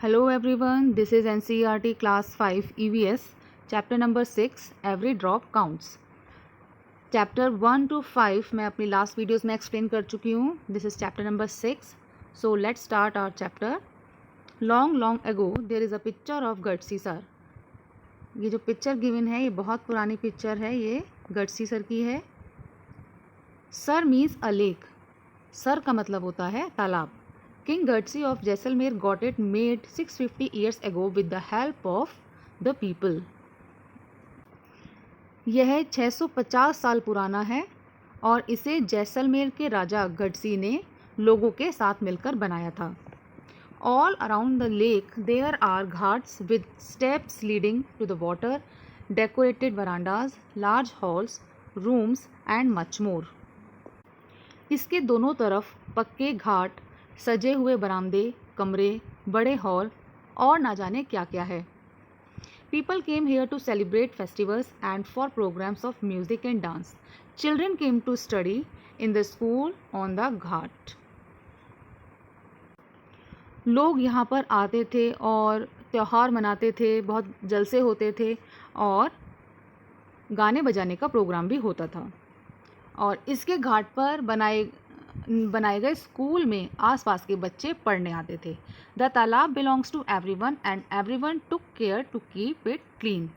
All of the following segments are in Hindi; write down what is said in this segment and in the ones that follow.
Hello everyone, this is NCERT Class 5 EVS, Chapter number 6, Every Drop Counts. Chapter 1 to 5 मैं अपनी लास्ट वीडियोस में एक्सप्लेन कर चुकी हूँ. This is chapter number 6. So let's start our chapter. Long ago there is a picture of Gutsy sir. ये जो पिक्चर गिवन है ये बहुत पुरानी पिक्चर है, ये गट्सी सर की है. सर मीन्स अ लेक. सर का मतलब होता है तालाब. King Gutsy of Jaisalmer got it made 650 years ago with the help of the people. यह 650 साल पुराना है और इसे जैसलमेर के राजा गट्सी ने लोगों के साथ मिलकर बनाया था. All around the lake there are ghats with steps leading to the water, decorated verandas, large halls, rooms and much more. इसके दोनों तरफ पक्के घाट, सजे हुए बरामदे, कमरे, बड़े हॉल और ना जाने क्या क्या है. People came here to celebrate festivals and for programs of music and dance. Children came to study in the school on the ghat. लोग यहाँ पर आते थे और त्यौहार मनाते थे, बहुत जलसे होते थे और गाने बजाने का प्रोग्राम भी होता था. और इसके घाट पर बनाए गए स्कूल में आसपास के बच्चे पढ़ने आते थे. The talab belongs to everyone and everyone took care to keep it clean.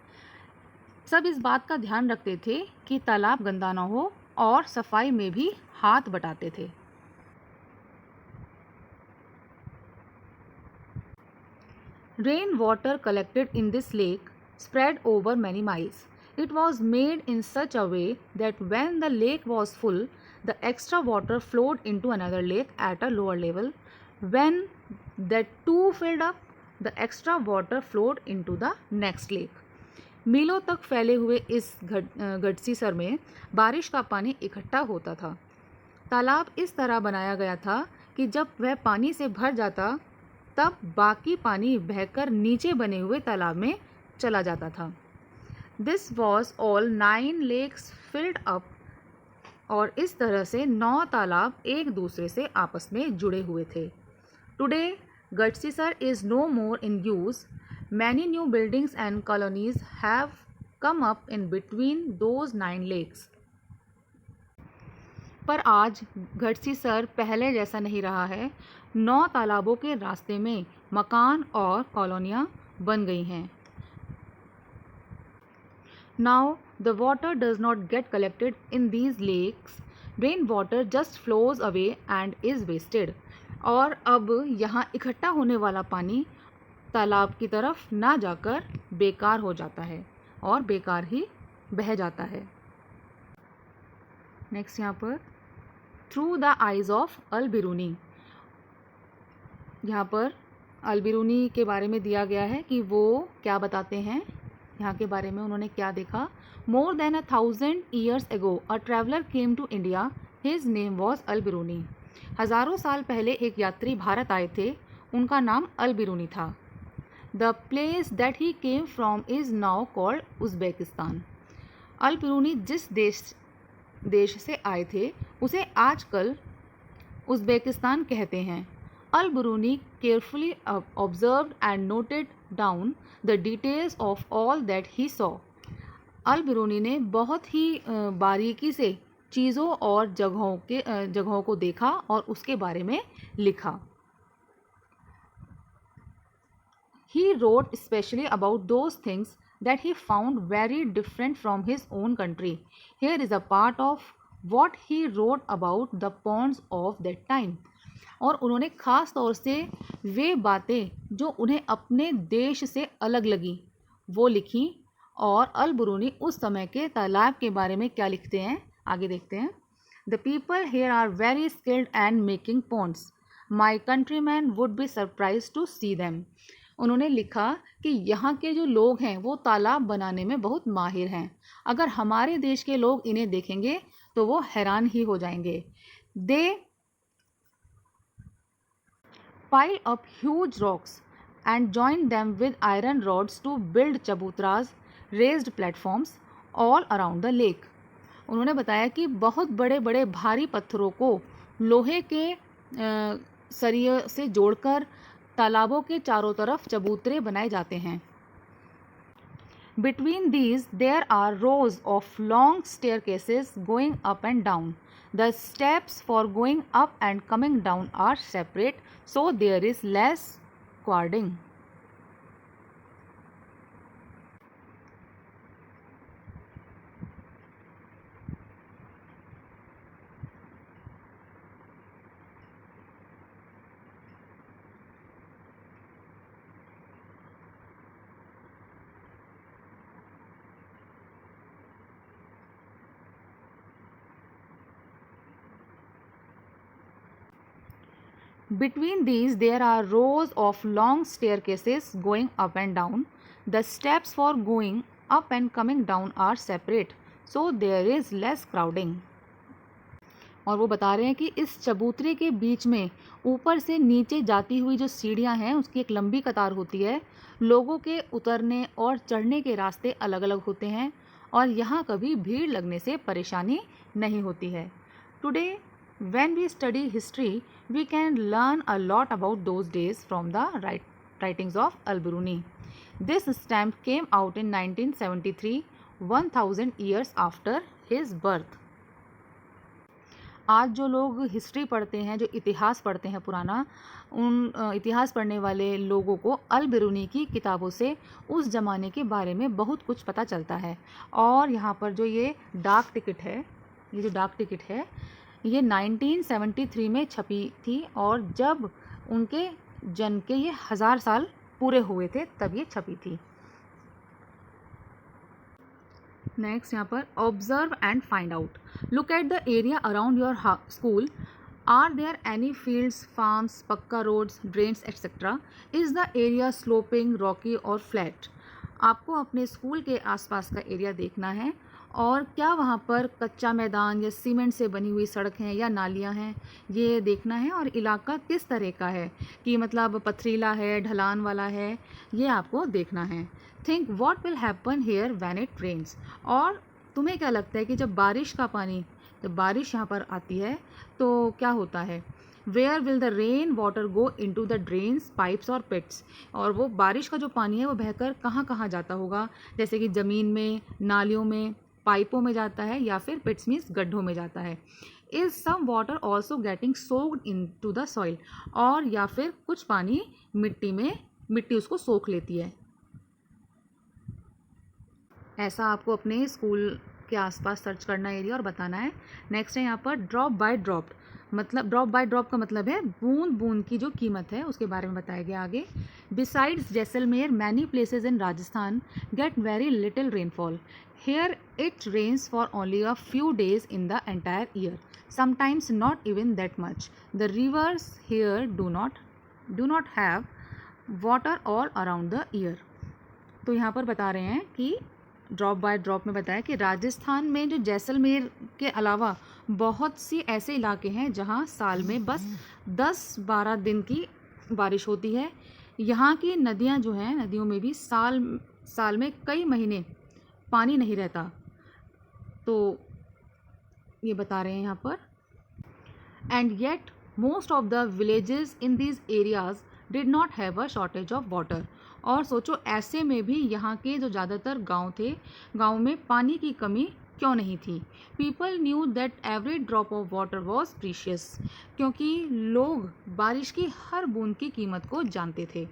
सब इस बात का ध्यान रखते थे कि तालाब गंदा ना हो और सफाई में भी हाथ बटाते थे. Rain water collected in this lake spread over many miles. It was made in such a way that when the lake was full, the extra water flowed into another lake at a lower level. When that too filled up, the extra water flowed into the next lake. मीलों तक फैले हुए इस गट्सी सर में बारिश का पानी इकट्ठा होता था. तालाब इस तरह बनाया गया था कि जब वह पानी से भर जाता तब बाकी पानी बहकर नीचे बने हुए तालाब में चला जाता था. This was all 9 lakes filled up. और इस तरह से 9 तालाब एक दूसरे से आपस में जुड़े हुए थे. Today, Gutsy sir is no more in use. Many new buildings and colonies have come up in between those 9 lakes. पर आज गट्सी सर पहले जैसा नहीं रहा है. 9 तालाबों के रास्ते में मकान और कॉलोनियाँ बन गई हैं. Now the water does not get collected in these lakes. Rainwater just flows away and is wasted. और अब यहाँ इकट्ठा होने वाला पानी तालाब की तरफ ना जाकर बेकार हो जाता है और बेकार ही बह जाता है. नेक्स्ट यहाँ पर थ्रू द आइज ऑफ अल बिरूनी. यहाँ पर अल बिरूनी के बारे में दिया गया है कि वो क्या बताते हैं, यहाँ के बारे में उन्होंने क्या देखा. More than 1000 years ago a traveler came to India. His name was अल बिरूनी. हज़ारों साल पहले एक यात्री भारत आए थे, उनका नाम अल बिरूनी था. The place that he came from is now called Uzbekistan. Al Biruni जिस देश से आए थे उसे आजकल उज़्बेकिस्तान कहते हैं. Al Biruni carefully observed and noted down the details of all that he saw. Al Biruni ने बहुत ही बारीकी से चीज़ों और जगहों को देखा और उसके बारे में लिखा. He wrote especially about those things that he found very different from his own country. Here is a part of what he wrote about the ponds of that time. और उन्होंने ख़ास तौर से वे बातें जो उन्हें अपने देश से अलग लगी वो लिखी. और अल बिरूनी उस समय के तालाब के बारे में क्या लिखते हैं आगे देखते हैं. The people here are very skilled and making ponds. My countrymen would be surprise to see them. उन्होंने लिखा कि यहाँ के जो लोग हैं वो तालाब बनाने में बहुत माहिर हैं. अगर हमारे देश के लोग इन्हें देखेंगे तो वो हैरान ही हो जाएंगे. दे pile up huge rocks and join them with iron rods to build चबूतराज, raised platforms all around the lake. उन्होंने बताया कि बहुत बड़े बड़े भारी पत्थरों को लोहे के सरिये से जोड़कर तालाबों के चारों तरफ चबूतरे बनाए जाते हैं। Between these, there are rows of long staircases going up and down. The steps for going up and coming down are separate, so there is less crowding. Between these, there are rows of long staircases going up and down. The steps for going up and coming down are separate, so there is less crowding. और वो बता रहे हैं कि इस चबूतरे के बीच में ऊपर से नीचे जाती हुई जो सीढ़ियां हैं उसकी एक लंबी कतार होती है। लोगों के उतरने और चढ़ने के रास्ते अलग अलग होते हैं और यहाँ कभी भीड़ लगने से परेशानी नहीं होती है। Today when we study history we can learn a lot about those days from the writings of Al-Biruni. This stamp came out in 1973, 1000 years after his birth. आज जो लोग हिस्ट्री पढ़ते हैं, जो इतिहास पढ़ते हैं पुराना, उन इतिहास पढ़ने वाले लोगों को अल बिरूनी की किताबों से उस ज़माने के बारे में बहुत कुछ पता चलता है। और यहाँ पर जो ये डाक टिकट है, ये जो डाक टिकट है ये 1973 में छपी थी और जब उनके जन्म के ये 1000 साल पूरे हुए थे तब ये छपी थी। नेक्स्ट यहाँ पर observe and find out. Look at the area around your school. Are there any fields, farms, pucca roads, drains etcetera? Is the area sloping, rocky और फ्लैट? आपको अपने स्कूल के आसपास का एरिया देखना है और क्या वहाँ पर कच्चा मैदान या सीमेंट से बनी हुई सड़क हैं या नालियाँ हैं, ये देखना है। और इलाका किस तरह का है, कि मतलब पथरीला है, ढलान वाला है, ये आपको देखना है। Think what will happen here when it rains. और तुम्हें क्या लगता है कि जब बारिश का पानी, जब बारिश यहाँ पर आती है तो क्या होता है। Where will the rain water go into the drains, pipes और पिट्स। और वो बारिश का जो पानी है वो बहकर कहाँ कहाँ जाता होगा, जैसे कि ज़मीन में, नालियों में, पाइपों में जाता है या फिर पिट्स मीन्स गड्ढों में जाता है। Is some water also getting soaked in to the soil. और या फिर कुछ पानी मिट्टी में, मिट्टी उसको सोख लेती है। ऐसा आपको अपने स्कूल के आसपास सर्च करना एरिया और बताना है। नेक्स्ट है यहाँ पर ड्रॉप बाय ड्रॉप। मतलब ड्रॉप बाय ड्रॉप का मतलब है बूंद बूंद की जो कीमत है उसके बारे में बताया गया आगे। Besides Jaisalmer, many places in Rajasthan get very little rainfall. Here it rains for only a few days in the entire year, sometimes not even that much. The rivers here do not have water all around the year. तो यहाँ पर बता रहे हैं कि ड्रॉप बाय ड्रॉप में बताया कि राजस्थान में जो जैसलमेर के अलावा बहुत सी ऐसे इलाके हैं जहाँ साल में बस 10-12 दिन की बारिश होती है। यहाँ की नदियाँ जो हैं, नदियों में भी साल में कई महीने पानी नहीं रहता। तो ये बता रहे हैं यहाँ पर। And yet most of the villages in these areas did not have a shortage of water. और सोचो ऐसे में भी यहाँ के जो ज़्यादातर गांव थे, गांव में पानी की कमी क्यों नहीं थी। People knew that every drop of water was precious. क्योंकि लोग बारिश की हर बूंद की कीमत को जानते थे।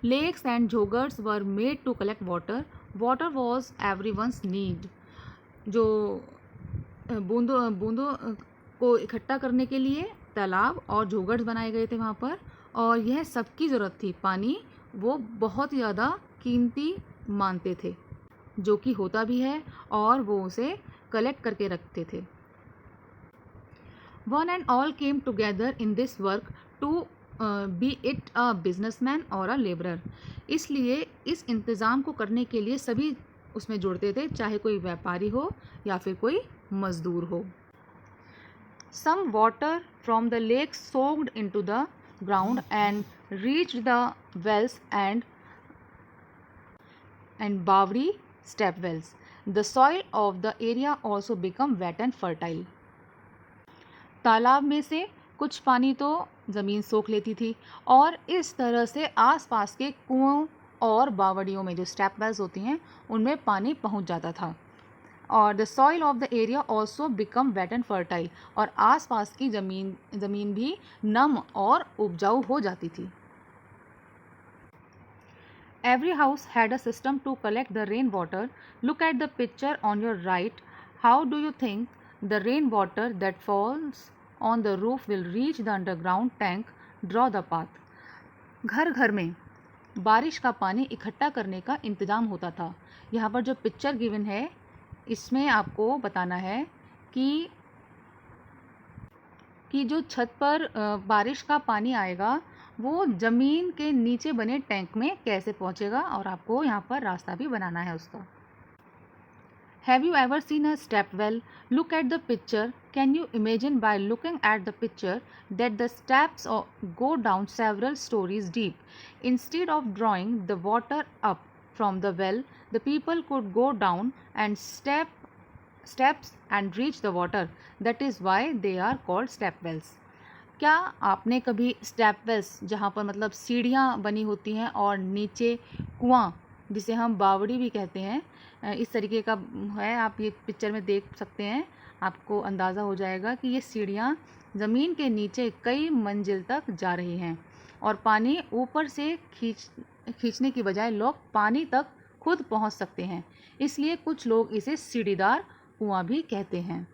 लेक्स एंड झोगर्स were made to collect water. Water was everyone's need. जो बूंदों को इकट्ठा करने के लिए तालाब और झोगर्स बनाए गए थे वहाँ पर, और यह सबकी ज़रूरत थी। पानी वो बहुत ज़्यादा कीमती मानते थे, जो कि होता भी है, और वो उसे कलेक्ट करके रखते थे। One and all came together in this work to be it a businessman और अ लेबरर। इसलिए इस इंतज़ाम को करने के लिए सभी उसमें जुड़ते थे, चाहे कोई व्यापारी हो या फिर कोई मज़दूर हो। Some water from the lake soaked into the ground and reached the wells and baori step wells. The soil of the area also become wet and fertile. तालाब में से कुछ पानी तो ज़मीन सोख लेती थी और इस तरह से आसपास के कुओं और बावड़ियों में जो स्टेप वेल्स होती हैं उनमें पानी पहुंच जाता था। और the soil of the area also become wet and fertile, और आसपास की ज़मीन भी नम और उपजाऊ हो जाती थी। Every house had a system to collect the rainwater. Look at the picture on your right. How do you think the rainwater that falls on the roof will reach the underground tank? Draw the path. घर घर में बारिश का पानी इकट्ठा करने का इंतज़ाम होता था। यहाँ पर जो पिक्चर गिवन है इसमें आपको बताना है कि जो छत पर बारिश का पानी आएगा वो ज़मीन के नीचे बने टैंक में कैसे पहुँचेगा, और आपको यहाँ पर रास्ता भी बनाना है उसका। Have you ever seen a step well? Look at the picture. Can you imagine by looking at the picture that the steps go down several stories deep? Instead of drawing the water up from the well, the people could go down and steps and reach the water. That is why they are called step wells. क्या आपने कभी स्टेप वेल्स, जहाँ पर मतलब सीढ़ियाँ बनी होती हैं और नीचे कुआं जिसे हम बावड़ी भी कहते हैं, इस तरीके का है, आप ये पिक्चर में देख सकते हैं, आपको अंदाज़ा हो जाएगा कि ये सीढ़ियाँ ज़मीन के नीचे कई मंजिल तक जा रही हैं और पानी ऊपर से खींचने की बजाय लोग पानी तक खुद पहुँच सकते हैं, इसलिए कुछ लोग इसे सीढ़ीदार कुआं भी कहते हैं।